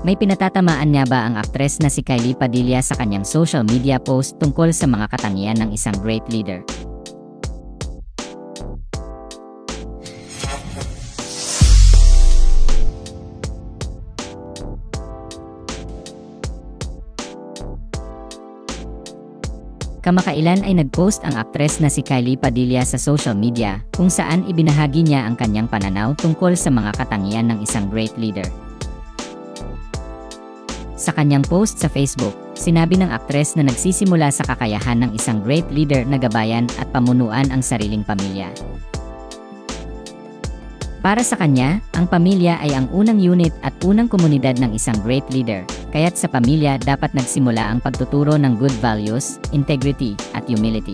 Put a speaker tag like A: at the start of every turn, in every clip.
A: May pinatatamaan nga ba ang aktres na si Kylie Padilla sa kanyang social media post tungkol sa mga katangian ng isang great leader? Kamakailan ay nag-post ang aktres na si Kylie Padilla sa social media kung saan ibinahagi niya ang kanyang pananaw tungkol sa mga katangian ng isang great leader. Sa kanyang post sa Facebook, sinabi ng aktres na nagsisimula sa kakayahan ng isang great leader na gabayan at pamunuan ang sariling pamilya. Para sa kanya, ang pamilya ay ang unang unit at unang komunidad ng isang great leader, kaya't sa pamilya dapat nagsimula ang pagtuturo ng good values, integrity, at humility.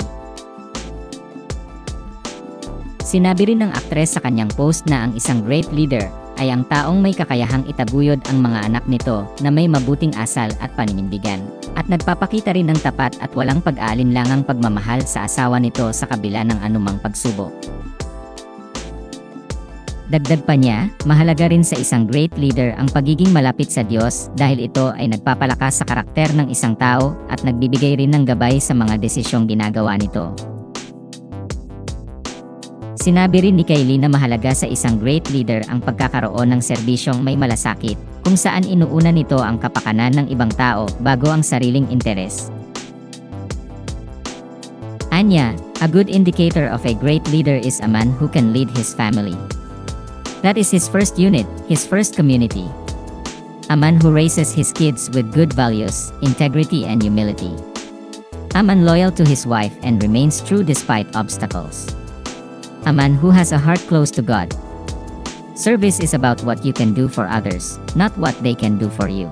A: Sinabi rin ng aktres sa kanyang post na ang isang great leader ay ang taong may kakayahang itaguyod ang mga anak nito na may mabuting asal at paninindigan, at nagpapakita rin ng tapat at walang pag-aalinlangang pagmamahal sa asawa nito sa kabila ng anumang pagsubok. Dagdag pa niya, mahalaga rin sa isang great leader ang pagiging malapit sa Diyos dahil ito ay nagpapalakas sa karakter ng isang tao at nagbibigay rin ng gabay sa mga desisyong ginagawa nito. Sinabi rin ni Kylie na mahalaga sa isang great leader ang pagkakaroon ng serbisyong may malasakit, kung saan inuuna nito ang kapakanan ng ibang tao bago ang sariling interes. Anya, a good indicator of a great leader is a man who can lead his family. That is his first unit, his first community. A man who raises his kids with good values, integrity and humility. A man loyal to his wife and remains true despite obstacles. A man who has a heart close to God. Service is about what you can do for others, not what they can do for you.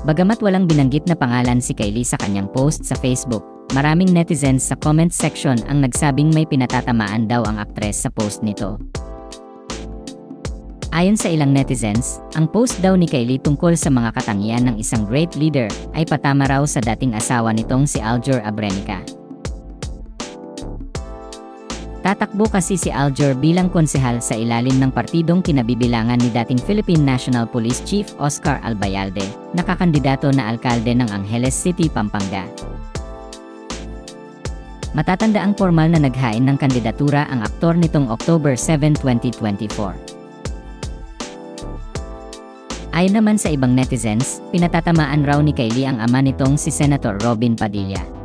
A: Bagamat walang binanggit na pangalan si Kylie sa kanyang post sa Facebook, maraming netizens sa comment section ang nagsabing may pinatatamaan daw ang aktres sa post nito. Ayon sa ilang netizens, ang post daw ni Kylie tungkol sa mga katangian ng isang great leader ay patama raw sa dating asawa nitong si Aljur Abrenica. Tatakbo kasi si Aljur bilang konsehal sa ilalim ng partidong kinabibilangan ni dating Philippine National Police Chief Oscar Albayalde, nakakandidato na alkalde ng Angeles City, Pampanga. Matatandaang formal na naghain ng kandidatura ang aktor nitong October 7, 2024. Ayon naman sa ibang netizens, pinatatamaan raw ni Kylie ang ama nitong si Senator Robin Padilla.